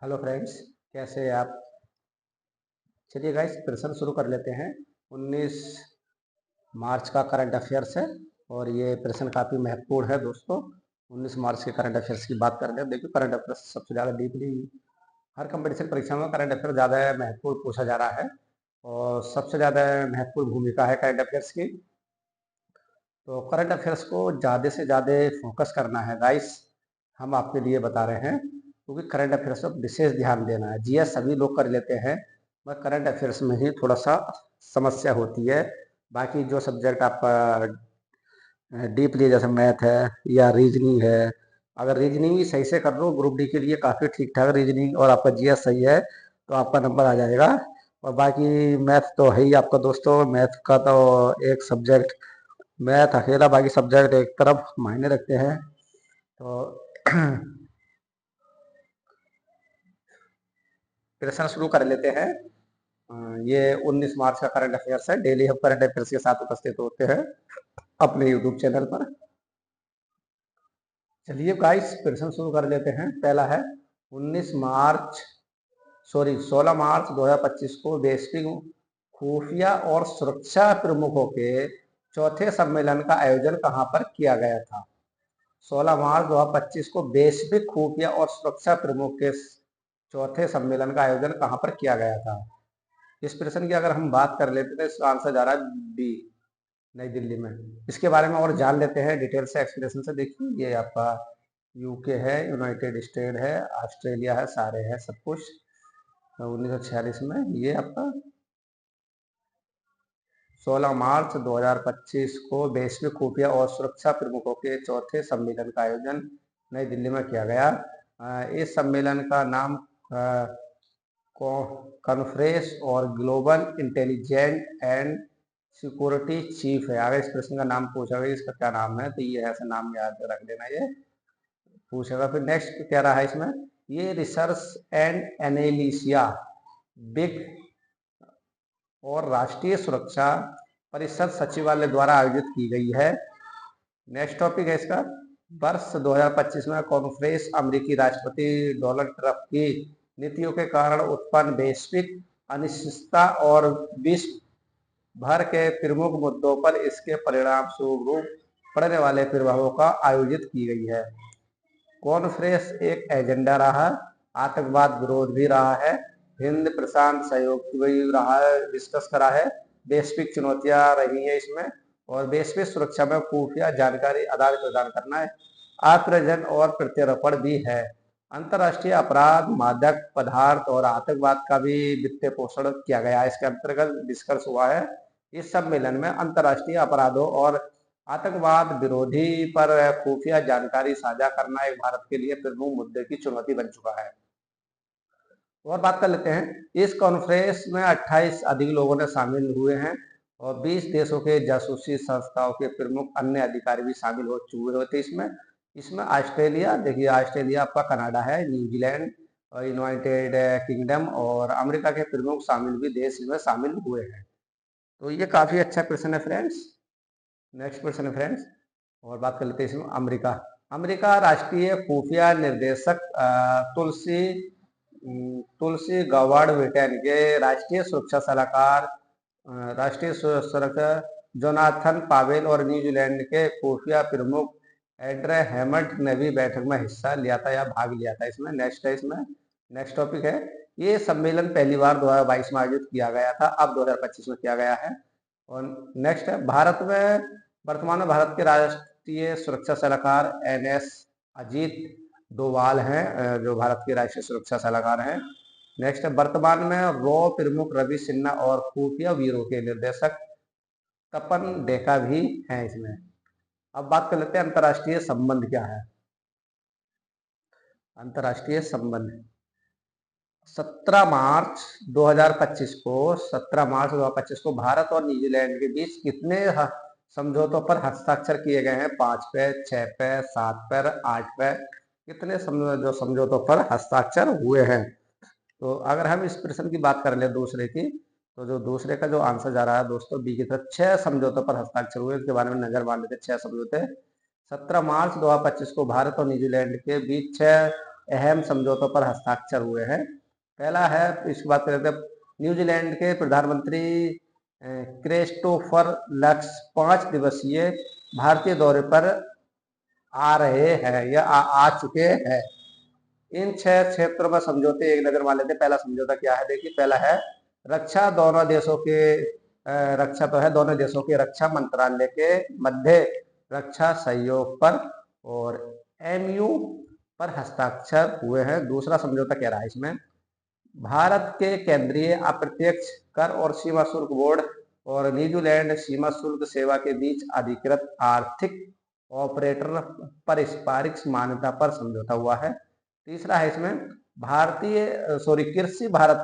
Hello friends, कैसे हैं आप। चलिए गाइस, प्रश्न शुरू कर लेते हैं। 19 मार्च का करंट अफेयर्स है और ये प्रश्न काफ़ी महत्वपूर्ण है दोस्तों। 19 मार्च के करंट अफेयर्स की बात कर रहे हैं। देखिए, करंट अफेयर्स सबसे ज़्यादा डीपली हर कंपटीशन परीक्षा में करंट अफेयर ज़्यादा महत्वपूर्ण पूछा जा रहा है और सबसे ज़्यादा महत्वपूर्ण भूमिका है करंट अफेयर्स की। तो करंट अफेयर्स को ज़्यादा से ज़्यादा फोकस करना है गाइस, हम आपके लिए बता रहे हैं, क्योंकि करंट अफेयर्स पर विशेष ध्यान देना है। जीएस सभी लोग कर लेते हैं, मगर करंट अफेयर्स में ही थोड़ा सा समस्या होती है। बाकी जो सब्जेक्ट आपका डीपली जैसे मैथ है या रीजनिंग है, अगर रीजनिंग भी सही से कर लो ग्रुप डी के लिए काफ़ी ठीक ठाक रीजनिंग और आपका जीएस सही है तो आपका नंबर आ जाएगा। और बाकी मैथ तो है ही आपका दोस्तों, मैथ का तो एक सब्जेक्ट, मैथ अकेला, बाकी सब्जेक्ट एक तरफ मायने रखते हैं। तो प्रश्न शुरू कर लेते हैं। ये 19 मार्च का करंट अफेयर्स है। डेली हम करंट अफेयर्स के साथ उपस्थित होते हैं अपने यूट्यूब चैनल पर। चलिए गाइस, प्रश्न शुरू कर लेते हैं। पहला है 16 मार्च 2025 को वैश्विक खुफिया और सुरक्षा प्रमुखों के चौथे सम्मेलन का आयोजन कहां पर किया गया था। 16 मार्च 2025 को वैश्विक खुफिया और सुरक्षा प्रमुख के चौथे सम्मेलन का आयोजन कहां पर किया गया था। इस प्रश्न की अगर हम बात कर लेते तो इसका आंसर जा रहा है बी, नई दिल्ली में। इसके बारे में और जान लेते हैं डिटेल से, एक्सप्लेनेशन से। देखिए, ये आपका यूके है, यूनाइटेड स्टेट है, ऑस्ट्रेलिया है, सारे है सब कुछ। 1946 में ये आपका 16 मार्च 2025 को वैश्विक खुफिया और सुरक्षा प्रमुखों के चौथे सम्मेलन का आयोजन नई दिल्ली में किया गया। इस सम्मेलन का नाम कॉन्फ्रेंस और global intelligent and security chief है। अगर इस प्रश्न का नाम पूछा गया इसका क्या नाम है, तो ये ऐसा नाम याद रख लेना, ये पूछेगा। फिर नेक्स्ट क्या रहा है इसमें, ये रिसर्च एंड एनालिसिया बिग और राष्ट्रीय सुरक्षा परिषद सचिवालय द्वारा आयोजित की गई है। नेक्स्ट टॉपिक है इसका, वर्ष 2025 में कॉन्फ्रेंस अमेरिकी राष्ट्रपति डोनाल्ड ट्रंप की नीतियों के कारण उत्पन्न वैश्विक अनिश्चितता और विश्व भर के प्रमुख मुद्दों पर इसके परिणाम स्वरूप पड़ने वाले प्रभावों का आयोजित की गई है। कॉन्फ्रेंस एक एजेंडा रहा, आतंकवाद विरोध भी रहा है, हिंद प्रशांत सहयोग भी रहा है, डिस्कस करा है, वैश्विक चुनौतियां रही है इसमें, और वैश्विक सुरक्षा में खुफिया जानकारी आदान प्रदान करना है, आत्मजन और प्रत्यारोपण भी है। अंतर्राष्ट्रीय अपराध, मादक पदार्थ और आतंकवाद का भी वित्तीय पोषण किया गया, इसके अंतर्गत डिस्कस हुआ है। इस सम्मेलन में अंतर्राष्ट्रीय अपराधों और आतंकवाद विरोधी पर खुफिया जानकारी साझा करना एक भारत के लिए प्रमुख मुद्दे की चुनौती बन चुका है। और बात कर लेते हैं, इस कॉन्फ्रेंस में 28 अधिक लोगों ने शामिल हुए हैं और 20 देशों के जासूसी संस्थाओं के प्रमुख अन्य अधिकारी भी शामिल हो चुके थे इसमें। इसमें ऑस्ट्रेलिया, देखिए ऑस्ट्रेलिया आपका, कनाडा है, न्यूजीलैंड और यूनाइटेड किंगडम और अमेरिका के प्रमुख शामिल भी देश इसमें शामिल हुए हैं। तो ये काफी अच्छा क्वेश्चन है फ्रेंड्स। नेक्स्ट क्वेश्चन है फ्रेंड्स, और बात कर लेते हैं इसमें अमेरिका। अमेरिका राष्ट्रीय खुफिया निर्देशक तुलसी गवार्ड ब्रिटेन के राष्ट्रीय सुरक्षा जोनाथन पावेल और न्यूजीलैंड के खुफिया प्रमुख एड्रे हैमंड ने भी बैठक में हिस्सा लिया था या भाग लिया था इसमें। नेक्स्ट है इसमें, नेक्स्ट टॉपिक है, ये सम्मेलन पहली बार 2022 में आयोजित किया गया था, अब 2025 में किया गया है। और नेक्स्ट है, भारत में वर्तमान में भारत के राष्ट्रीय सुरक्षा सलाहकार NS अजीत डोवाल हैं, जो भारत के राष्ट्रीय सुरक्षा सलाहकार हैं। नेक्स्ट है, वर्तमान में रॉ प्रमुख रवि सिन्हा और खुफिया ब्यूरो के निर्देशक तपन डेका भी हैं इसमें। अब बात कर लेते हैं अंतर्राष्ट्रीय संबंध क्या है। अंतर्राष्ट्रीय संबंध 17 मार्च 2025 को 17 मार्च 2025 को भारत और न्यूजीलैंड के बीच कितने समझौतों पर हस्ताक्षर किए गए हैं। 5 पे, 6 पे, 7 पे, 8 पे, कितने जो समझौतों पर हस्ताक्षर हुए हैं। तो अगर हम इस प्रश्न की बात कर ले दूसरे की, तो जो दूसरे का जो आंसर जा रहा है दोस्तों बी की तरफ, 6 समझौतों पर हस्ताक्षर हुए, इसके बारे में नजर मार लेते। 6 समझौते 17 मार्च 2025 को भारत और न्यूजीलैंड के बीच 6 अहम समझौतों पर हस्ताक्षर हुए हैं। पहला है, इसकी बात करें तो न्यूजीलैंड के प्रधानमंत्री क्रिस्टोफर लक्स 5 दिवसीय भारतीय दौरे पर आ रहे हैं या आ चुके हैं। इन 6 क्षेत्रों में समझौते एक नजर मार लेते हैं। पहला समझौता क्या है, देखिए पहला है रक्षा, दोनों देशों के रक्षा तो है, दोनों देशों के रक्षा मंत्रालय के मध्य रक्षा सहयोग पर और MU पर हस्ताक्षर हुए हैं। दूसरा समझौता कह रहा है इसमें भारत के केंद्रीय अप्रत्यक्ष कर और सीमा शुल्क बोर्ड और न्यूजीलैंड सीमा शुल्क सेवा के बीच अधिकृत आर्थिक ऑपरेटर पारस्परिक मान्यता पर समझौता हुआ है। तीसरा है इसमें भारत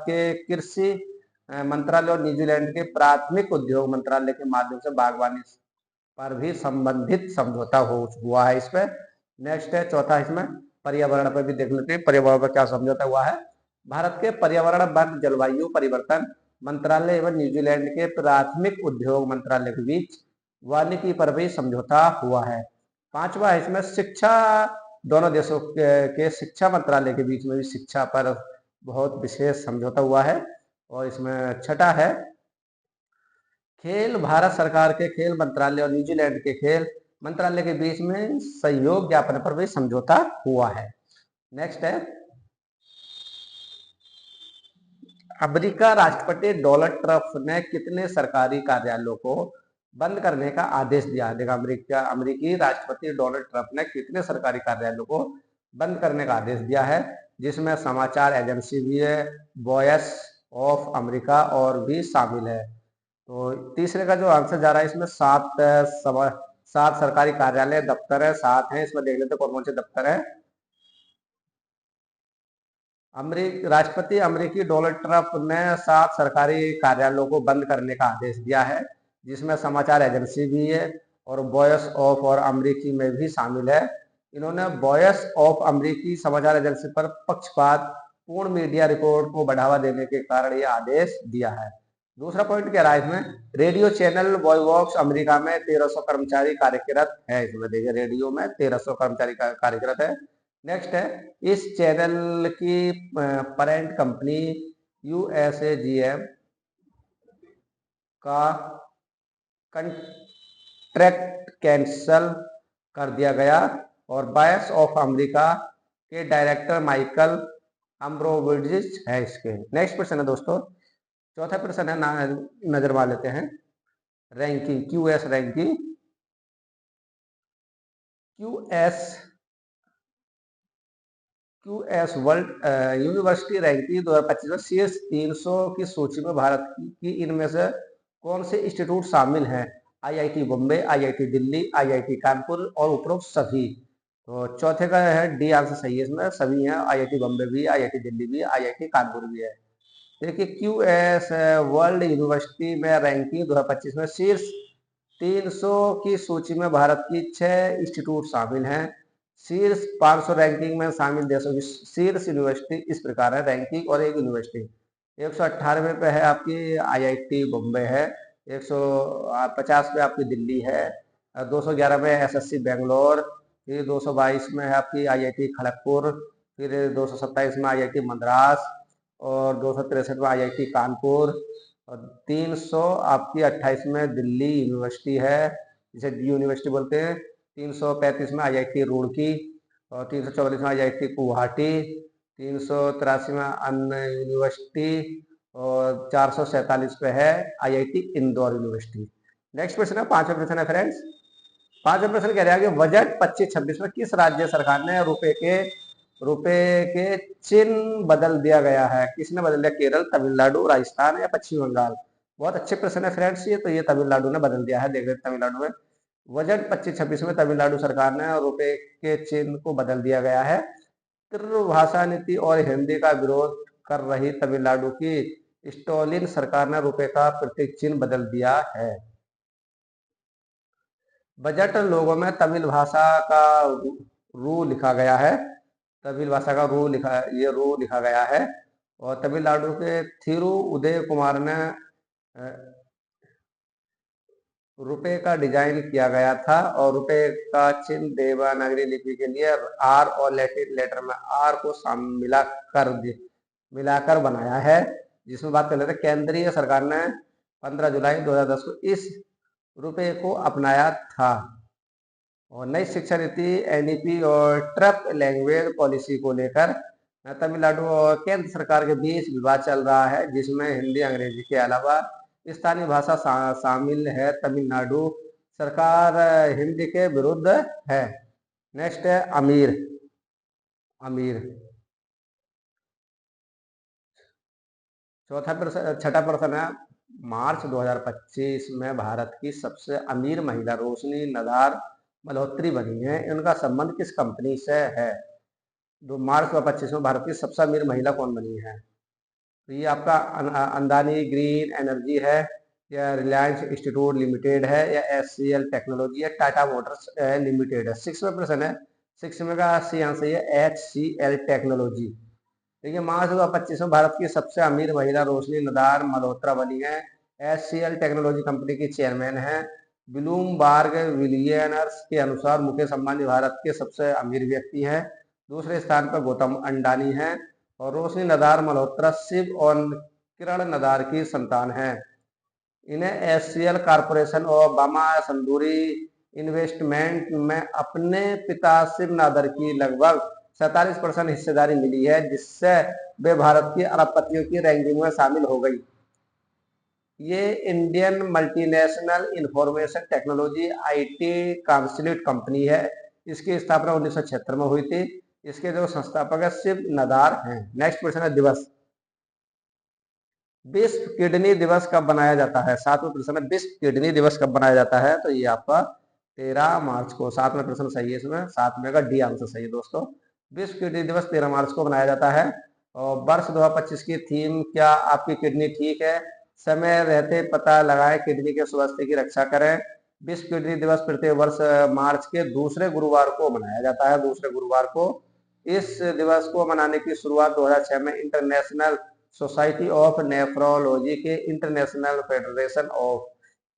के कृषि मंत्रालय और न्यूजीलैंड के प्राथमिक उद्योग मंत्रालय के माध्यम से बागवानी पर भी संबंधित समझौता हुआ है इस पे। नेक्स्ट है चौथा, इसमें पर्यावरण पर भी देख लेते हैं, पर्यावरण पर क्या समझौता हुआ है। भारत के पर्यावरण, वन, जलवायु परिवर्तन मंत्रालय एवं न्यूजीलैंड के प्राथमिक उद्योग मंत्रालय के बीच वानिकी पर भी समझौता हुआ है। पांचवा है इसमें शिक्षा, दोनों देशों के शिक्षा मंत्रालय के बीच में भी शिक्षा पर बहुत विशेष समझौता हुआ है। और इसमें छठा है खेल, भारत सरकार के खेल मंत्रालय और न्यूजीलैंड के खेल मंत्रालय के बीच में सहयोग ज्ञापन पर भी समझौता हुआ है। नेक्स्ट है अमेरिका राष्ट्रपति डोनाल्ड ट्रंप ने कितने सरकारी कार्यालयों को बंद करने का आदेश दिया। देखा, अमेरिकी राष्ट्रपति डोनाल्ड ट्रंप ने कितने सरकारी कार्यालयों को बंद करने का आदेश दिया है, जिसमें समाचार एजेंसी भी है, वॉइस ऑफ अमेरिका और भी शामिल है। तो तीसरे का जो आंसर जा रहा है इसमें 7 सरकारी कार्यालय दफ्तर है, 7 हैं। इसमें देख लेते कौन कौन से दफ्तर है। राष्ट्रपति अमेरिकी डोनाल्ड ट्रंप ने 7 सरकारी कार्यालयों को बंद करने का आदेश दिया है, जिसमें समाचार एजेंसी भी है और वॉइस ऑफ और अमेरिकी में भी शामिल है। इन्होंने वॉइस ऑफ अमेरिकी समाचार एजेंसी पर पक्षपात पूर्ण मीडिया रिपोर्ट को बढ़ावा देने के कारण यह आदेश दिया है। दूसरा पॉइंट क्या रहा है इसमें, रेडियो चैनल वॉइस अमेरिका में 1300 कर्मचारी कार्यरत है। इसमें देखिए रेडियो में 1300 कर्मचारी कार्यरत है। नेक्स्ट है इस चैनल की पेरेंट कंपनी USAGM का कंट्रैक्ट कैंसल कर दिया गया और वॉइस ऑफ अमेरिका के डायरेक्टर माइकल अम्ब्रोविजिच है इसके। नेक्स्ट क्वेश्चन है दोस्तों, चौथा प्रश्न है, नजर मार लेते हैं। Ranking, QS ranking, QS world university ranking 2025 में शीर्ष 300 की सूची में भारत की इनमें से कौन से इंस्टीट्यूट शामिल हैं। IIT Bombay, IIT Delhi, IIT Kanpur और उपरोक्त सभी। तो चौथे का है डी आंसर सही है, इसमें सभी हैं, IIT बॉम्बे भी, IIT दिल्ली भी, IIT कानपुर भी है। देखिए QS वर्ल्ड यूनिवर्सिटी में रैंकिंग 2025 में शीर्ष 300 की सूची में भारत की 6 इंस्टीट्यूट शामिल हैं। शीर्ष 500 रैंकिंग में शामिल देशों की शीर्ष यूनिवर्सिटी इस प्रकार है, रैंकिंग और एक यूनिवर्सिटी 198 पे है आपकी IIT बॉम्बे है, 150 पे आपकी दिल्ली है, 211 में SSC बेंगलोर, फिर 222 में है आपकी IIT खड़गपुर, फिर 227 में IIT मद्रास और 263 में IIT कानपुर और 300 आपकी 28 में दिल्ली यूनिवर्सिटी है, जिसे यूनिवर्सिटी बोलते हैं। 335 में IIT रुड़की और 344 में IIT गुवाहाटी, 383 में अन्य यूनिवर्सिटी और 447 पे है IIT Indore university. Next question है, पांचवा प्रश्न है फ्रेंड्स। पांचवा प्रश्न कह रहा है कि बजट 25-26 में किस राज्य सरकार ने रुपए के चिन्ह बदल दिया गया है। किसने बदल दिया, केरल, तमिलनाडु, राजस्थान या पश्चिम बंगाल। बहुत अच्छे प्रश्न है फ्रेंड्स ये, तो ये तमिलनाडु ने बदल दिया है। देख रहे तमिलनाडु में बजट 25-26 में तमिलनाडु सरकार ने रुपए के चिन्ह को बदल दिया गया है। त्रिभाषा नीति और हिंदी का विरोध कर रही तमिलनाडु की स्टालिन सरकार ने रुपए का प्रतीक चिन्ह बदल दिया है। बजट लोगों में तमिल भाषा का रू लिखा गया है, तमिल भाषा का रू लिखा गया है। और तमिलनाडु के थिरु उदय कुमार ने रुपए का डिजाइन किया गया था और रुपए का चिन्ह देवनागरी लिपि के लिए आर और लैटिन लेटर में आर को मिलाकर बनाया है। जिसमें बात कर लेते हैं, केंद्रीय सरकार ने 15 जुलाई 2010 को इस रुपए को अपनाया था। और नई शिक्षा नीति एनईपी और ट्रप लैंग्वेज पॉलिसी को लेकर तमिलनाडु और केंद्र सरकार के बीच विवाद चल रहा है, जिसमें हिंदी अंग्रेजी के अलावा स्थानीय भाषा शामिल है। तमिलनाडु सरकार हिंदी के विरुद्ध है। नेक्स्ट है अमीर। छठा प्रश्न है, मार्च 2025 में भारत की सबसे अमीर महिला रोशनी नदार मल्होत्री बनी है। इनका संबंध किस कंपनी से है? मार्च 2025 में भारत की सबसे अमीर महिला कौन बनी है? तो ये आपका अंदानी ग्रीन एनर्जी है, या रिलायंस इंस्टीट्यूट लिमिटेड है, या एचसीएल टेक्नोलॉजी है, टाटा मोटर्स लिमिटेड है। 6वां प्रश्न है, 6 में का सी आंसर है एचसीएल टेक्नोलॉजी। देखिए, मार्च 2025 में भारत की सबसे अमीर महिला रोशनी नदार मल्होत्रा बनी है। एचसीएल टेक्नोलॉजी कंपनी की चेयरमैन है। ब्लूमबर्ग बिलियनर्स के अनुसार मुकेश अंबानी भारत के सबसे अमीर व्यक्ति हैं। दूसरे स्थान पर गौतम अंडानी है और रोशनी नदार मल्होत्रा शिव और किरण नदार की संतान है। इन्हें एचसीएल कॉरपोरेशन और बामा संदूरी इन्वेस्टमेंट में अपने पिता शिव नादर की लगभग 47% हिस्सेदारी मिली है, जिससे वे भारत की अरबपतियों की रैंकिंग में शामिल हो गई। ये Indian multinational information technology IT consultant company है। इसकी स्थापना 1976 में हुई थी। इसके जो संस्थापक है शिव नदार हैं। नेक्स्ट क्वेश्चन है दिवस। विश्व किडनी दिवस कब बनाया जाता है? 7वां प्रश्न है, विश्व किडनी दिवस कब बनाया जाता है? तो ये आपका 13 मार्च को। 7वां प्रश्न सही है, इसमें 7 में का डी आंसर सही है दोस्तों। विश्व किडनी दिवस 13 मार्च को बनाया जाता है। और वर्ष 2025 की थीम, क्या आपकी किडनी ठीक है? समय रहते पता लगाएं, किडनी के स्वास्थ्य की रक्षा करें। विश्व किडनी दिवस प्रत्येक वर्ष मार्च के दूसरे गुरुवार को मनाया जाता है, दूसरे गुरुवार को। इस दिवस को मनाने की शुरुआत 2006 में इंटरनेशनल सोसाइटी ऑफ नेफ्रोलॉजी के international federation of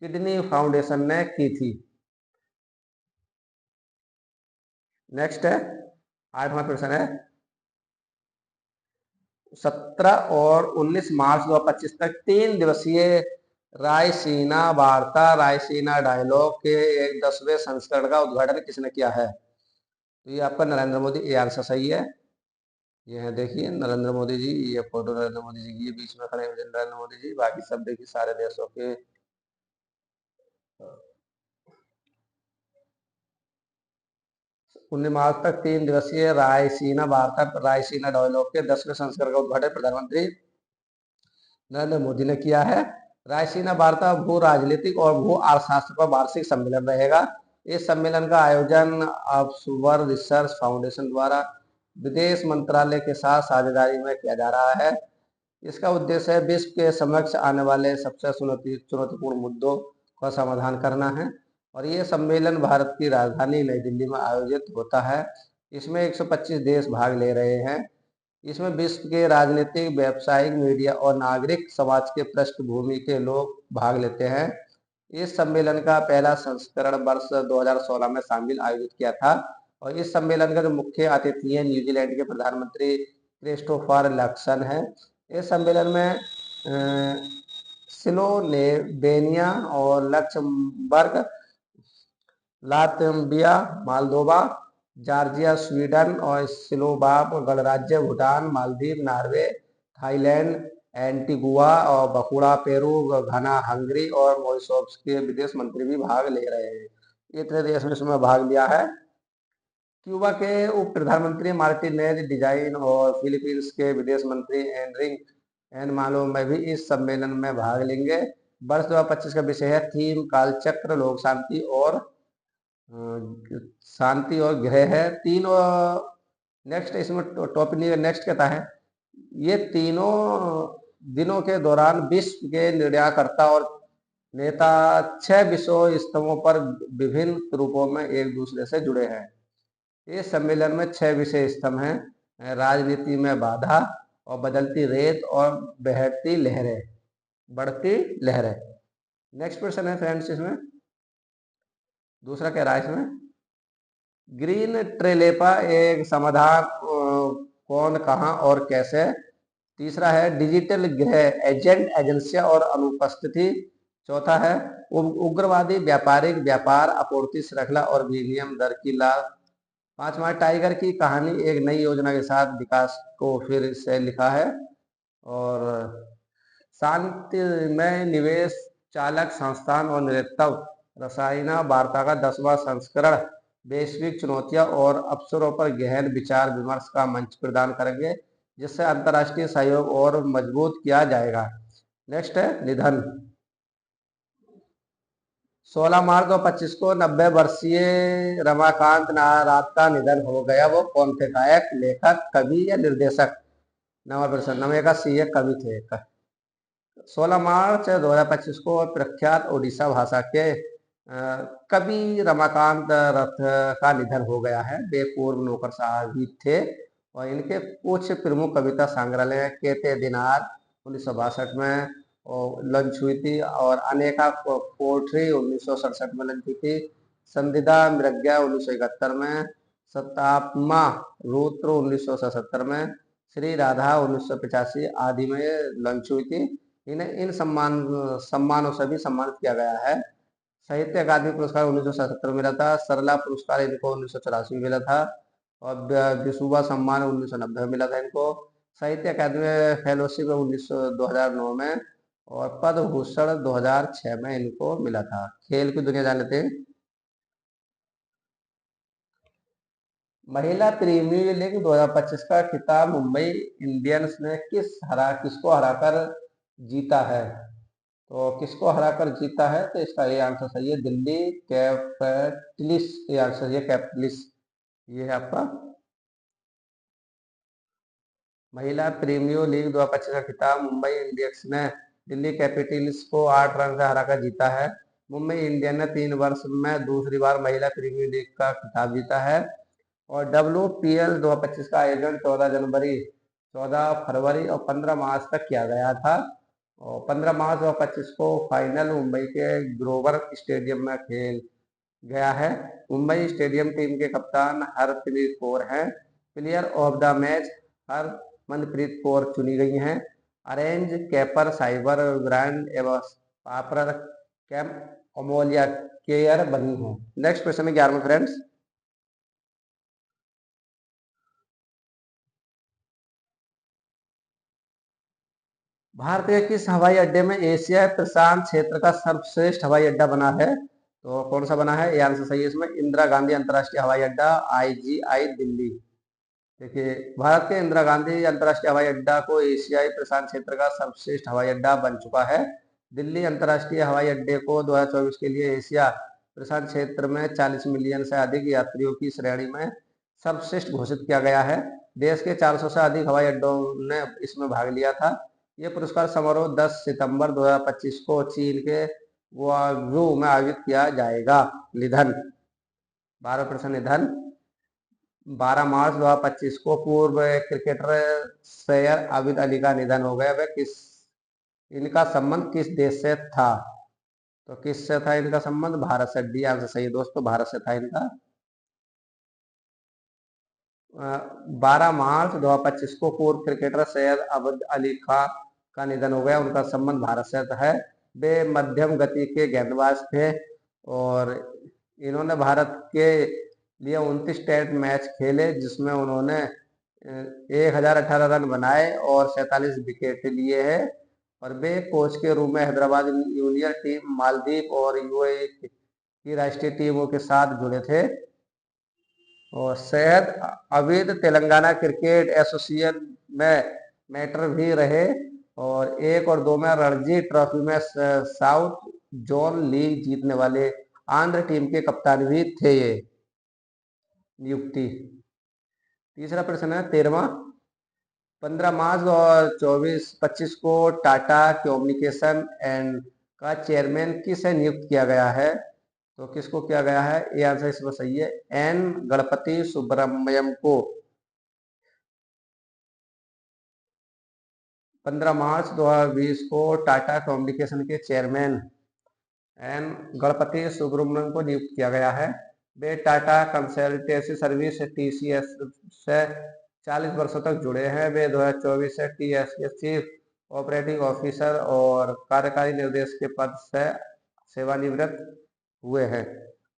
kidney foundation ने की थी। नेक्स्ट है 8वां प्रश्न है, 17 और 19 मार्च 2025 तक 3 दिवसीय रायसीना वार्ता रायसीना डायलॉग के 10वें संस्करण का उद्घाटन किसने किया है? तो ये आपका नरेंद्र मोदी। ये आंसर सही है। ये है, देखिए नरेंद्र मोदी जी। ये फोटो नरेंद्र मोदी जी की, ये बीच में खड़े हुए नरेंद्र मोदी जी। बाकी सब देखिए सारे देशों के 19 मार्च तक 3 दिवसीय रायसीना वार्ता रायसीना डायलॉग के 10वें संस्करण का उद्घाटन प्रधानमंत्री नरेंद्र मोदी ने किया है। रायसीना वार्ता भू राजनीतिक और भू अर्थशास्त्र पर वार्षिक सम्मेलन रहेगा। इस सम्मेलन का आयोजन अब्सुवर रिसर्च फाउंडेशन द्वारा विदेश मंत्रालय के साथ साझेदारी में किया जा रहा है। इसका उद्देश्य है विश्व के समक्ष आने वाले सबसे चुनौतीपूर्ण मुद्दों का समाधान करना है। और ये सम्मेलन भारत की राजधानी नई दिल्ली में आयोजित होता है। इसमें 125 देश भाग ले रहे हैं। इसमें विश्व के राजनीतिक, व्यावसायिक, मीडिया और नागरिक समाज के पृष्ठभूमि के लोग भाग लेते हैं। इस सम्मेलन का पहला संस्करण वर्ष 2016 में शामिल आयोजित किया था। और इस सम्मेलन का जो मुख्य अतिथि है न्यूजीलैंड के प्रधानमंत्री क्रिस्टोफर लक्सन है। इस सम्मेलन में स्लोवेनिया और Luxembourg, Latvia, Moldova, Georgia, Sweden और स्लोवाक गणराज्य, Bhutan, Maldives, Norway, Thailand, Antigua और बकुड़ा, पेरू, घाना, हंगरी और मॉरिशस के विदेश मंत्री भी भाग ले रहे हैं। इतने देश में इसमें भाग लिया है। क्यूबा के उप प्रधानमंत्री मार्टिनेज डिजाइन और फिलीपींस के विदेश मंत्री एन मालो में भी इस सम्मेलन में भाग लेंगे। वर्ष 2025 का विषय है थीम कालचक्र, लोक शांति और गृह है। तीनों नेक्स्ट इसमें टॉपिक नेक्स्ट कहता है, ये तीनों दिनों के दौरान विश्व के निर्णयकर्ता और नेता 6 विषय स्तंभों पर विभिन्न रूपों में एक दूसरे से जुड़े हैं। इस सम्मेलन में 6 विषय स्तंभ हैं, राजनीति में बाधा और बदलती रेत और बढ़ती लहरें। नेक्स्ट क्वेश्चन है फ्रेंड्स इसमें, दूसरा कह रहा है इसमें ग्रीन ट्रेलेपा एक समाधान कौन, कहाँ और कैसे। तीसरा है डिजिटल गृह एजेंट एजेंसियां और अनुपस्थिति। चौथा है उग्रवादी व्यापारिक व्यापार आपूर्ति श्रृंखला और विनिमय दर की लाभ। पांचवा टाइगर की कहानी एक नई योजना के साथ विकास को फिर से लिखा है। और शांतिमय निवेश चालक संस्थान और नेतृत्व रसायना वार्ता का 10वां संस्करण वैश्विक चुनौतियां और अवसरों पर गहन विचार विमर्श का मंच प्रदान करेंगे, जिससे अंतर्राष्ट्रीय सहयोग और मजबूत किया जाएगा। नेक्स्ट है निधन। 16 मार्च 2025 को 90 वर्षीय रमाकांत नारायण का निधन हो गया। वो कौन थे? गायक, लेखक, कवि या निर्देशक? नवा प्रश्न, नवे का सी कवि थे। 16 मार्च 2025 को प्रख्यात ओडिशा भाषा के कवि रमाकांत रथ का निधन हो गया है। वे पूर्व नौकरशाह भी थे और इनके कुछ प्रमुख कविता संग्रहालय केते दिनार 1962 में लॉन्च हुई थी और अनेका पोट्री 1967 में लॉन्च हुई थी। संधिदा मृग्या 1971 में, सतापमा रुद्र 1977 में, श्री राधा 1985 आदि में लॉन्च हुई थी। इन्हें इन सम्मानों से भी सम्मानित किया गया है। साहित्य अकादमी पुरस्कार 1977 मिला था। सरला पुरस्कार इनको 1984 में मिला था और विशुभा सम्मान 1990 में मिला था इनको। साहित्य अकादमी फेलोशिप 2009 में और पद्म भूषण 2006 में इनको मिला था। खेल की दुनिया जान लेते हैं। महिला प्रीमियर लीग 2025 का खिताब मुंबई इंडियंस ने किसको हराकर जीता है? तो किसको हराकर जीता है? तो इसका ये आंसर सही है, दिल्ली कैपिटल्स। ये आंसर ये कैपिटल्स, ये है आपका। महिला प्रीमियर लीग 2025 का खिताब मुंबई इंडियंस ने दिल्ली कैपिटल्स को 8 रन से हराकर जीता है। मुंबई इंडियंस ने 3 वर्ष में दूसरी बार महिला प्रीमियर लीग का खिताब जीता है और WPL 2025 का आयोजन 14 जनवरी, 14 फरवरी और 15 मार्च तक किया गया था और 15 मार्च 2025 को फाइनल मुंबई के ग्रोवर स्टेडियम में खेल गया है। मुंबई स्टेडियम टीम के कप्तान हरप्रीत कौर हैं। Player of the match Harmanpreet Kaur चुनी गई हैं। ऑरेंज कैपर साइबर ब्रांड एवं पापर कैम अमोलिया केयर बनी है। नेक्स्ट क्वेश्चन है 11 फ्रेंड्स। भारत के किस हवाई अड्डे में एशिया प्रशांत क्षेत्र का सर्वश्रेष्ठ हवाई अड्डा बना है? तो कौन सा बना है? ये आंसर सही है इसमें, इंदिरा गांधी अंतर्राष्ट्रीय हवाई अड्डा IGI दिल्ली। देखिए, भारत के इंदिरा गांधी अंतर्राष्ट्रीय हवाई अड्डा को एशियाई प्रशांत क्षेत्र का सर्वश्रेष्ठ हवाई अड्डा बन चुका है। दिल्ली अंतर्राष्ट्रीय हवाई अड्डे को 2024 के लिए एशिया प्रशांत क्षेत्र में 40 मिलियन से अधिक यात्रियों की श्रेणी में सर्वश्रेष्ठ घोषित किया गया है। देश के 400 से अधिक हवाई अड्डों ने इसमें भाग लिया था। ये पुरस्कार समारोह 10 सितंबर 2025 को चीन के गुआंगझू में आयोजित किया जाएगा। निधन, 12% निधन। 12 मार्च 2025 को पूर्व क्रिकेटर सैयद आबिद अली का निधन हो गया। वह इनका संबंध किस देश से था? तो किस से था इनका संबंध? भारत से। डी आंसर सही है दोस्तों, भारत से था इनका। 12 मार्च 2025 को पूर्व क्रिकेटर सैयद आबिद अली खान का निधन हो गया। उनका संबंध भारत से है। वे मध्यम गति के गेंदबाज थे और इन्होंने भारत के लिए 29 टेस्ट मैच खेले, जिसमें उन्होंने 1018 रन बनाए और 47 विकेट लिए हैं और वे कोच के रूप में हैदराबाद यूनियन टीम, मालदीव और UAE की राष्ट्रीय टीमों के साथ जुड़े थे। और सैयद अबीद तेलंगाना क्रिकेट एसोसिएशन में मेंटर भी रहे और 1 और 2 में रणजी ट्रॉफी में साउथ जोन लीग जीतने वाले आंध्र टीम के कप्तान भी थे ये नियुक्ति। तीसरा प्रश्न है 13वां। 15 मार्च 2024-25 को टाटा कम्युनिकेशन एंड का चेयरमैन किसे नियुक्त किया गया है? तो किसको किया गया है? ये आंसर इसमें सही है, N गणपति सुब्रमण्यम को। 15 मार्च 2020 को टाटा कम्युनिकेशन के चेयरमैन एन गणपति सुब्रमण्यम को नियुक्त किया गया है। वे टाटा कंसल्टेंसी सर्विस TCS से 40 वर्षों तक जुड़े हैं। वे 2024 से TCS चीफ ऑपरेटिंग ऑफिसर और कार्यकारी निर्देशक के पद से सेवानिवृत्त हुए हैं।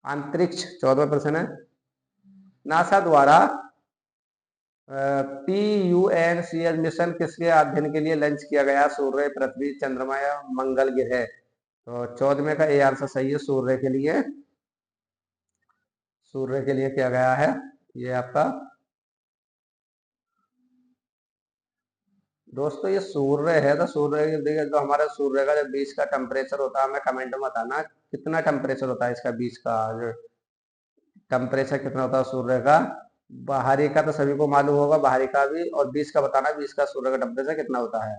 अंतरिक्ष 14वां प्रश्न है। नासा द्वारा PUNCS मिशन किसके अध्ययन के लिए लॉन्च किया गया? सूर्य, पृथ्वी, चंद्रमा या मंगल ग्रह? तो 14वें का ए आंसर सही है, सूर्य के लिए। सूर्य के लिए किया गया है ये आपका। दोस्तों ये सूर्य है, तो सूर्य देखिए, जो हमारा सूर्य का जो बीच का टेम्परेचर होता है, हमें कमेंट में बताना कितना टेम्परेचर होता है इसका, बीच का जो टेम्परेचर कितना होता है सूर्य का। बाहरी का तो सभी को मालूम होगा, बाहरी का भी, और बीच का बताना, बीच का सूर्य का टेम्परेचर कितना होता है।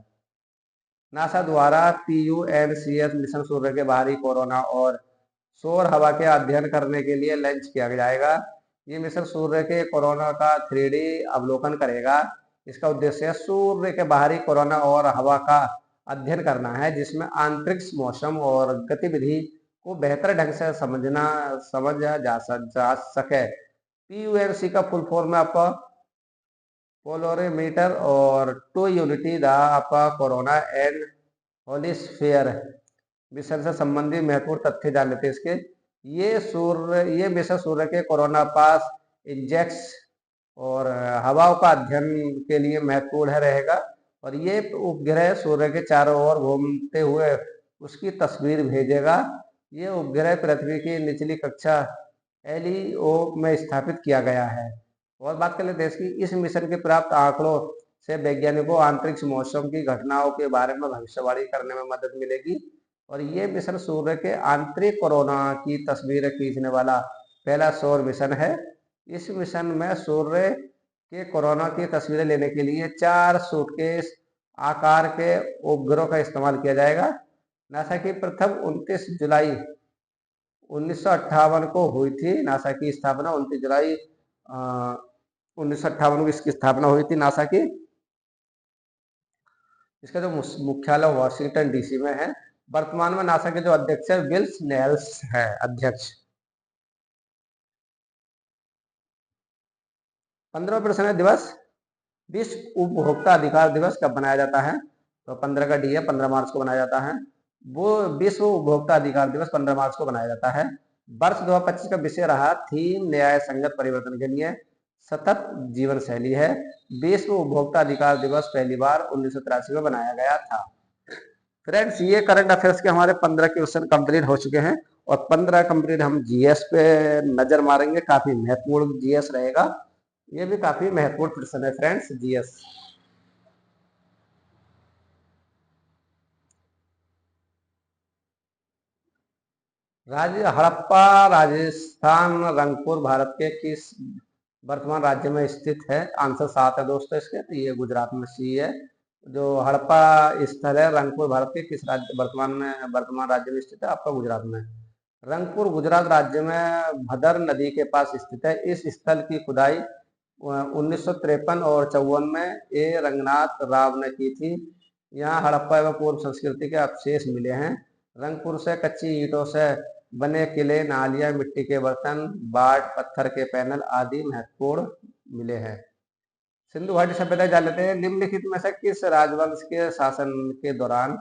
नासा द्वारा PUNCS मिशन सूर्य के बाहरी कोरोना और सौर हवा के अध्ययन करने के लिए लॉन्च किया जाएगा। ये मिशन सूर्य के कोरोना का 3D अवलोकन करेगा। इसका उद्देश्य है सूर्य के बाहरी कोरोना और हवा का अध्ययन करना है, जिसमें अंतरिक्ष मौसम और गतिविधि को बेहतर ढंग से समझा जा सके। PUNC का फुल फॉर्म है आपका पोलोरीमीटर और टू यूनिटी द आपका कोरोना एंड होलिस्फीयर मिशन से संबंधित महत्वपूर्ण तथ्य जान लेते हैं इसके। ये मिशन सूर्य के कोरोना पास इंजेक्स और हवाओं का अध्ययन के लिए महत्वपूर्ण है रहेगा। और ये उपग्रह सूर्य के चारों ओर घूमते हुए उसकी तस्वीर भेजेगा। ये उपग्रह पृथ्वी की निचली कक्षा LEO में स्थापित किया गया है। और बात कर लेते हैं इसकी। इस मिशन के प्राप्त आंकड़ों से वैज्ञानिकों अंतरिक्ष मौसम की घटनाओं के बारे में भविष्यवाणी करने में मदद मिलेगी। और ये मिशन सूर्य के आंतरिक कोरोना की तस्वीरें खींचने वाला पहला सौर मिशन है। इस मिशन में सूर्य के कोरोना की तस्वीरें लेने के लिए 4 सूटकेस आकार के उपग्रहों का इस्तेमाल किया जाएगा। नासा की प्रथम 29 जुलाई 1958 को हुई थी। नासा की स्थापना 29 जुलाई 1958 को इसकी स्थापना हुई थी नासा की। इसका जो मुख्यालय वॉशिंगटन DC में है। वर्तमान में नासा के जो अध्यक्ष है विल नेल्स है अध्यक्ष। 15वां प्रश्न है दिवस विश्व उपभोक्ता अधिकार दिवस कब बनाया जाता है? तो 15 का डी है, 15 मार्च को बनाया जाता है। वो विश्व उपभोक्ता अधिकार दिवस 15 मार्च को बनाया जाता है। वर्ष 2025 का विषय रहा थीम न्याय संगत परिवर्तन के लिए सतत जीवन शैली है। विश्व उपभोक्ता अधिकार दिवस पहली बार 1983 में बनाया गया था। फ्रेंड्स ये करंट अफेयर्स के हमारे 15 क्वेश्चन कंप्लीट हो चुके हैं। और 15 कंप्लीट हम GS पे नजर मारेंगे। काफी महत्वपूर्ण GS रहेगा। ये भी काफी महत्वपूर्ण प्रश्न है फ्रेंड्स GS। राज्य हड़प्पा राजस्थान रंगपुर भारत के किस वर्तमान राज्य में स्थित है? आंसर 7 है दोस्तों इसके। तो ये गुजरात में सी है। जो हड़प्पा स्थल है रंगपुर भारत के किस राज्य वर्तमान राज्य में स्थित है? आपका गुजरात में। रंगपुर गुजरात राज्य में भदर नदी के पास स्थित है। इस स्थल की खुदाई 1953 और 54 में रंगनाथ राव ने की थी। यहाँ हड़प्पा एवं पूर्व संस्कृति के अवशेष मिले हैं। रंगपुर से कच्ची ईंटों से बने किले, नालियां, मिट्टी के बर्तन, बाट, पत्थर के पैनल आदि महत्वपूर्ण मिले हैं। सिंधु घाटी सभ्यता जान लेते हैं। निम्नलिखित में से किस राजवंश के शासन के दौरान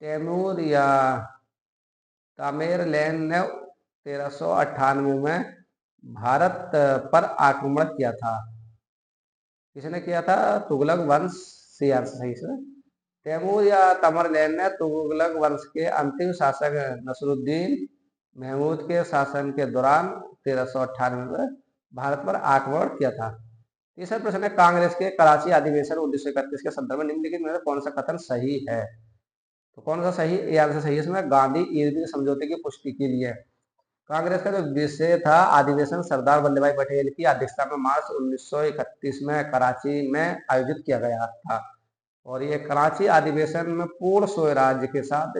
तैमूर या तामेरलैन ने 1398 में भारत पर आक्रमण किया था? किसने किया था? तुगलक वंश। सही से तैमूर या तामेरलैन ने तुगलक वंश के अंतिम शासक नसरुद्दीन महमूद के शासन के दौरान 1398 में भारत पर आक्रमण किया था। तीसरा प्रश्न है कांग्रेस के कराची अधिवेशन 1931 के संदर्भ में निम्नलिखित में कौन सा कथन सही है? तो कौन सा सही? ये आंसर सही है इसमें। गांधी इरविन समझौते की पुष्टि के लिए कांग्रेस का जो विषय था अधिवेशन सरदार वल्लभ भाई पटेल की अध्यक्षता में मार्च 1931 में कराची में आयोजित किया गया था। और ये कराची अधिवेशन में पूर्ण स्वराज्य के साथ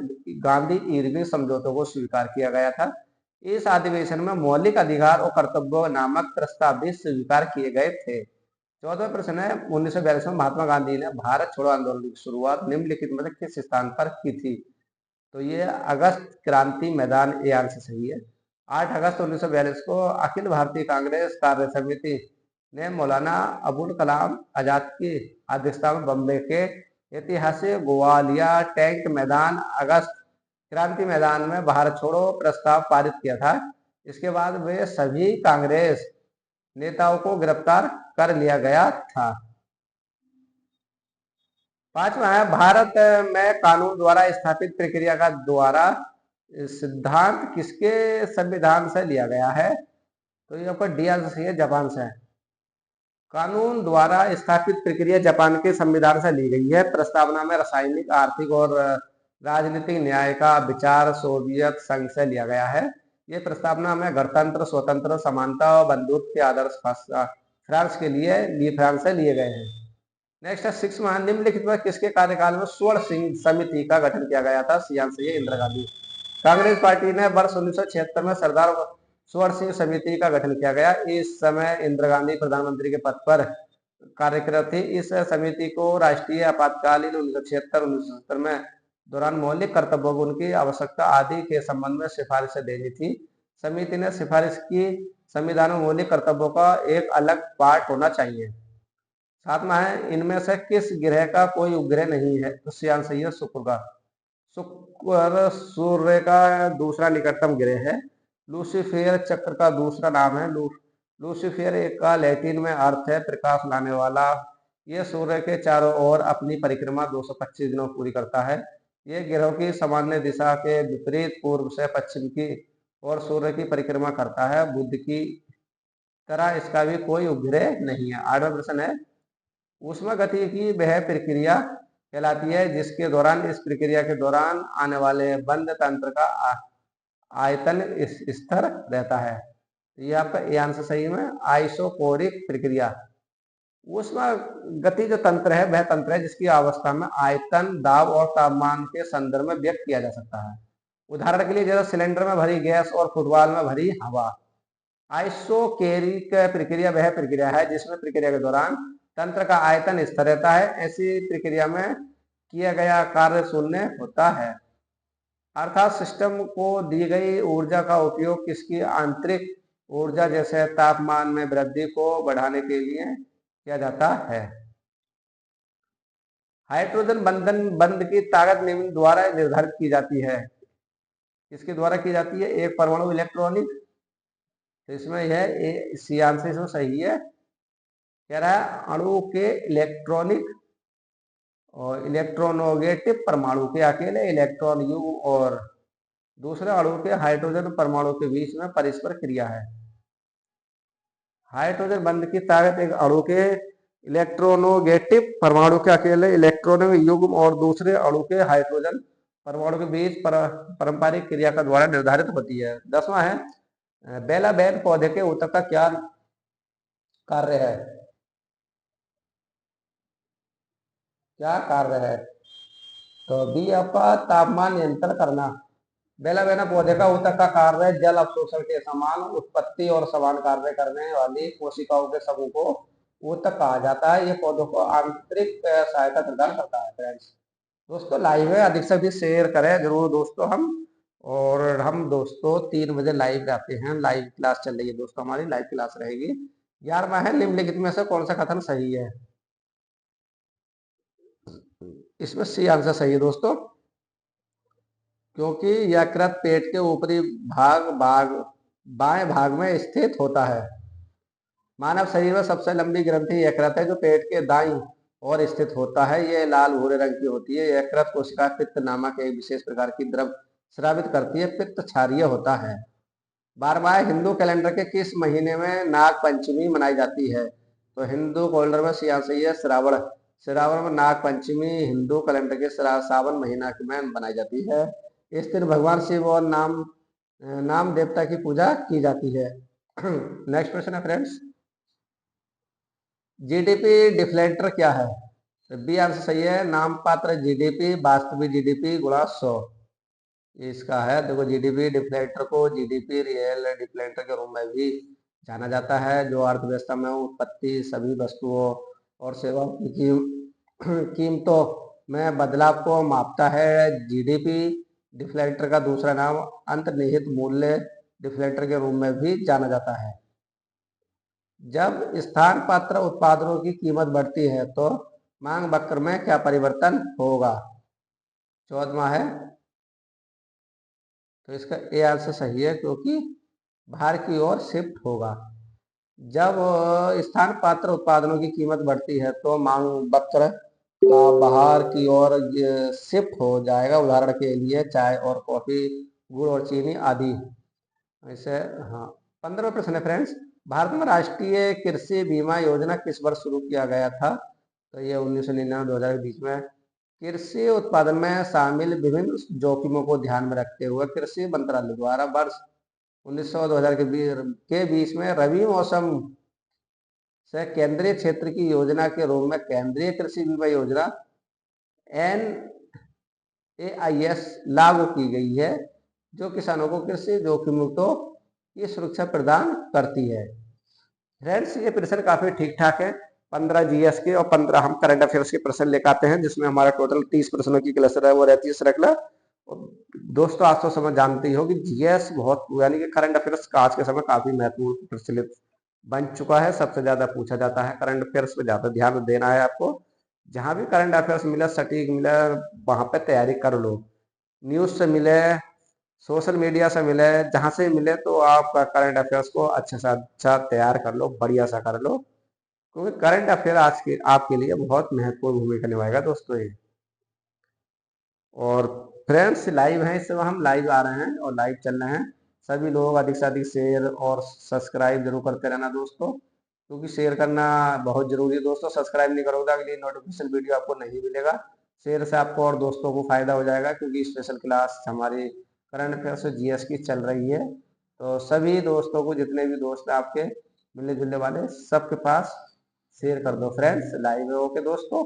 गांधी इरविन समझौतों को स्वीकार किया गया था। इस अधिवेशन में मौलिक अधिकार और कर्तव्य नामक प्रस्ताव भी स्वीकार किए गए थे। 14वां प्रश्न है 1942 में महात्मा गांधी ने भारत छोड़ो आंदोलन की शुरुआत निम्नलिखित में से किस स्थान पर की थी? तो ये अगस्त क्रांति मैदान ए आंसर सही है। 8 अगस्त 1942 को अखिल भारतीय कांग्रेस कार्य समिति ने मौलाना अबुल कलाम आजाद की अध्यक्षता में बम्बई के ऐतिहासिक ग्वालिया टैंक मैदान अगस्त क्रांति मैदान में भारत छोड़ो प्रस्ताव पारित किया था। इसके बाद वे सभी कांग्रेस नेताओं को गिरफ्तार कर लिया गया था। 5वां है, भारत में कानून द्वारा स्थापित प्रक्रिया का द्वारा सिद्धांत किसके संविधान से लिया गया है? तो यहाँ पर डी आंसर सही है, जापान से। कानून द्वारा स्थापित प्रक्रिया जापान के संविधान से ली गई है। प्रस्तावना में रासायनिक, आर्थिक और राजनीतिक न्याय का विचार सोवियत संघ से लिया गया है। ये प्रस्तावना में गणतंत्र, स्वतंत्र, समानता और बंधुत्व के आदर्श फ्रांस के लिए फ्रांस से लिए गए हैं। नेक्स्ट है 6वां, निम्नलिखित में किसके कार्यकाल में स्वर्ण सिंह समिति का गठन किया गया था? सी आंसर है इंदिरा गांधी। कांग्रेस पार्टी ने वर्ष 1976 में सरदार स्वर्ण सिंह समिति का गठन किया गया। इस समय इंदिरा गांधी प्रधानमंत्री के पद पर कार्यरत थी। इस समिति को राष्ट्रीय आपातकालीन 1976-1977 में दौरान मौलिक कर्तव्यों, उनकी आवश्यकता आदि के संबंध में सिफारिशें देनी थी। समिति ने सिफारिश की संविधान में मौलिक कर्तव्यों का एक अलग पार्ट होना चाहिए। 7वां है, इनमें से किस ग्रह का कोई उपग्रह नहीं है? तो सी आंसर है शुक्र का। शुक्र सूर्य का दूसरा निकटतम ग्रह है। लूसीफेर चक्र का दूसरा नाम है। लूसीफेर एक का लैटिन में अर्थ है प्रकाश लाने वाला। यह सूर्य के चारों ओर अपनी परिक्रमा 225 दिनों पूरी करता है। यह ग्रहों की सामान्य दिशा के विपरीत पूर्व से पश्चिम की ओर सूर्य की परिक्रमा करता है। बुध की तरह इसका भी कोई उपग्रह नहीं है। 8वां प्रश्न है, ऊष्मागतिकी की वह प्रक्रिया कहलाती है जिसके दौरान इस प्रक्रिया के दौरान आने वाले बंद तंत्र का आयतन स्थिर रहता है। ये आपका ए आंसर सही में आइसोकोरिक प्रक्रिया। ऊष्मागति जो तंत्र है वह तंत्र है जिसकी अवस्था में आयतन, दाब और तापमान के संदर्भ में व्यक्त किया जा सकता है। उदाहरण के लिए जैसे सिलेंडर में भरी गैस और फुटबॉल में भरी हवा। आइसोकोरिक प्रक्रिया वह प्रक्रिया है जिसमें प्रक्रिया के दौरान तंत्र का आयतन स्थिर रहता है। ऐसी प्रक्रिया में किया गया कार्य शून्य होता है। अर्थात सिस्टम को दी गई ऊर्जा का उपयोग किसकी आंतरिक ऊर्जा जैसे तापमान में वृद्धि को बढ़ाने के लिए किया जाता है। हाइड्रोजन बंध की ताकत निम्न द्वारा निर्धारित की जाती है। किसके द्वारा की जाती है? एक परमाणु इलेक्ट्रॉनिक। तो इसमें यह सी आंसर इसमें सही है। कह रहा है अणु के इलेक्ट्रॉनिक और इलेक्ट्रोनोगेटिव परमाणु के अकेले इलेक्ट्रॉन युग्म और दूसरे अणु के हाइड्रोजन परमाणु के बीच में परस्पर क्रिया है। हाइड्रोजन बंध की ताकत एक अणु के इलेक्ट्रोनोगेटिव परमाणु के अकेले इलेक्ट्रॉनिक युग्म और दूसरे अणु के हाइड्रोजन परमाणु के बीच पारंपरिक क्रिया का द्वारा निर्धारित होती है। 10वां है, बेला बैन पौधे के ऊतक का क्या कार्य है? क्या कार्य है? तो बी आपका तापमान नियंत्रण करना। बेलावेना पौधे का ऊतक का कार्य जल अवशोषण के समान उत्पत्ति और समान कार्य करने वाली कोशिकाओं के समूह को ऊतक कहा जाता है। ये पौधों को आंतरिक सहायता प्रदान करता है। फ्रेंड्स दोस्तों लाइव है, अधिक से अधिक शेयर करें जरूर दोस्तों। हम दोस्तों 3 बजे लाइव आते हैं। लाइव क्लास चल रही है दोस्तों, हमारी लाइव क्लास रहेगी। 11वां है, निम्नलिखित में से कौन सा कथन सही है? इसमें सी आंसर सही है दोस्तों, क्योंकि यकृत पेट के ऊपरी बाएं भाग में स्थित होता है। मानव शरीर में सबसे लंबी ग्रंथि यकृत है जो पेट के दाईं ओर स्थित होता है। यह लाल भूरे रंग की होती है। यकृत कोशिका पित्त नामक एक विशेष प्रकार की द्रव स्रावित करती है। पित्त क्षारीय होता है। 12वां, हिंदू कैलेंडर के किस महीने में नाग पंचमी मनाई जाती है? तो हिंदू कैलेंडर में सी आंसर है श्रावण। श्रावण में नाग पंचमी हिंदू कैलेंडर के सावन महीना में मनाई जाती है। इस दिन भगवान शिव और नाम देवता की पूजा की जाती है। नेक्स्ट प्रश्न है फ्रेंड्स, जीडीपी डिफ्लेक्टर क्या है? तो बी आंसर सही है, नाम पात्र जीडीपी वास्तविक जीडीपी गुणा 100 इसका है। देखो जीडीपी डिफ्लेक्टर को जीडीपी रियल डिफ्लेक्टर के रूप में भी जाना जाता है, जो अर्थव्यवस्था में उत्पत्ति सभी वस्तुओं और सेवाओं की कीमतों में बदलाव को मापता है। जीडीपी डिफ्लेक्टर का दूसरा नाम अंतर्निहित मूल्य डिफ्लेक्टर के रूप में भी जाना जाता है। जब स्थान पात्र उत्पादनों की कीमत बढ़ती है तो मांग वक्र में क्या परिवर्तन होगा? 14वां है, तो इसका ए आंसर सही है क्योंकि बाहर की ओर शिफ्ट होगा। जब स्थान पात्र उत्पादनों की कीमत बढ़ती है तो मांग वक्र का बाहर की ओर शिफ्ट हो जाएगा। उदाहरण के लिए चाय और कॉफी, गुड़ और चीनी आदि। ऐसे हाँ। 15वां प्रश्न है फ्रेंड्स, भारत में राष्ट्रीय कृषि बीमा योजना किस वर्ष शुरू किया गया था? तो ये 1999-2000 के बीच में। कृषि उत्पादन में शामिल विभिन्न जोखिमों को ध्यान में रखते हुए कृषि मंत्रालय द्वारा वर्ष 1900-2000 के बीच में रबी मौसम से केंद्रीय क्षेत्र की योजना के रूप में केंद्रीय कृषि बीमा योजना NAIS लागू की गई है, जो किसानों को कृषि जोखिम मुक्तों की सुरक्षा प्रदान करती है। फ्रेंड्स, ये प्रश्न काफी ठीक ठाक है। 15 जीएस के और 15 हम करंट अफेयर्स के प्रश्न लेकर आते हैं, जिसमें हमारा टोटल 30 प्रश्नों की क्लास है वो रहती है श्रृंखला। दोस्तों, आज तो समझ जानते ही हो कि जीएस बहुत यानी कि करंट अफेयर्स का आज के समय काफी महत्वपूर्ण प्रचलित बन चुका है। सबसे ज्यादा पूछा जाता है, करंट अफेयर्स पे ज्यादा ध्यान देना है आपको। जहां भी करंट अफेयर्स मिला, सटीक मिला, वहां पे तैयारी कर लो। न्यूज से मिले, सोशल मीडिया से मिले, जहां से मिले, तो आप करंट अफेयर्स को अच्छे से अच्छा तैयार कर लो, बढ़िया सा कर लो, क्योंकि करंट अफेयर आज के आपके लिए बहुत महत्वपूर्ण भूमिका निभाएगा दोस्तों ये। और फ्रेंड्स, लाइव है, इस समय हम लाइव आ रहे हैं और लाइव चल रहे हैं। सभी लोग अधिक से अधिक शेयर और सब्सक्राइब जरूर करते रहना दोस्तों, क्योंकि शेयर करना बहुत जरूरी है दोस्तों। सब्सक्राइब नहीं करोगे तो अगली नोटिफिकेशन वीडियो आपको नहीं मिलेगा। शेयर से आपको और दोस्तों को फायदा हो जाएगा, क्योंकि स्पेशल क्लास हमारी करंट अफेयर से जीएस की चल रही है। तो सभी दोस्तों को, जितने भी दोस्त हैं आपके मिलने जुलने वाले, सबके पास शेयर कर दो फ्रेंड्स। लाइव है, ओके दोस्तों।